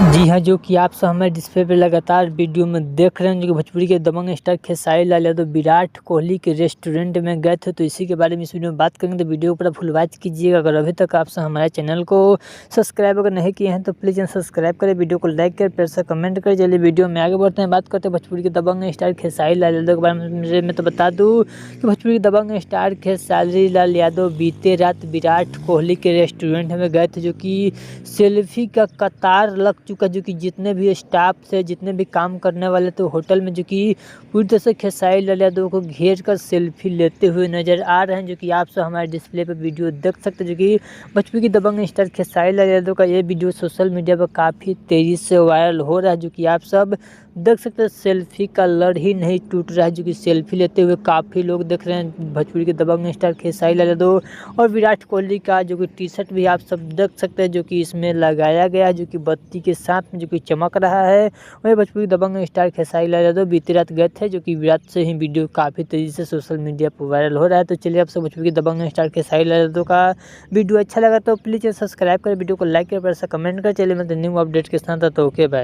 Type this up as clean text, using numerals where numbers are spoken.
जी हाँ, जो कि आप सब हमारे डिस्प्ले पे लगातार वीडियो में देख रहे हैं, जो कि भोजपुरी के दबंग स्टार खेसारी लाल यादव विराट कोहली के रेस्टोरेंट में गए थे। तो इसी के बारे में इस वीडियो में बात करेंगे, तो वीडियो को पूरा फुल वॉच कीजिएगा। अगर अभी तक आप सब हमारे चैनल को सब्सक्राइब अगर नहीं किए हैं तो प्लीज़ चैनल सब्सक्राइब करें, वीडियो को लाइक करें, प्यार से कमेंट करें। चलिए वीडियो में आगे बढ़ते हैं, बात करते हैं भोजपुरी के दबंग स्टार खेसारी लाल यादव के बारे में। मैं तो बता दूँ कि भोजपुरी के दबंग स्टार खेसारी लाल यादव बीते रात विराट कोहली के रेस्टोरेंट में गए थे, जो कि सेल्फी का कतार लग चुका, जो कि जितने भी स्टाफ थे, जितने भी काम करने वाले थे होटल में, जो कि पूरी तरह से खेसारी लाल यादव को घेर कर सेल्फी लेते हुए नजर आ रहे हैं, जो कि आप सब हमारे डिस्प्ले पर वीडियो देख सकते हैं। जो कि भोजपुरी की दबंग स्टार खेसारी लाल यादव का ये वीडियो सोशल मीडिया पर काफ़ी तेज़ी से वायरल हो रहा है, जो कि आप सब देख सकते हैं। सेल्फी का लड़ ही नहीं टूट रहा है, जो कि सेल्फी लेते हुए काफ़ी लोग देख रहे हैं। भोजपुरी के दबंग स्टार खेसारी लाल यादव और विराट कोहली का जो कि टी शर्ट भी आप सब देख सकते हैं, जो कि इसमें लगाया गया है, जो कि बत्ती के साथ में जो कि चमक रहा है। वही भोजपुरी दबंग स्टार खेसारी लाल यादव बीती रात गए थे, जो कि विराट से ही वीडियो काफ़ी तेज़ी से सोशल मीडिया पर वायरल हो रहा है। तो चलिए आप सब भोजपुरी के दबंग स्टार खेसारी लाल यादव का वीडियो अच्छा लगा तो प्लीज़ सब्सक्राइब करें, वीडियो को लाइक करें, कमेंट करें। चलिए मैं न्यू अपडेट के साथ, तो ओके बाय।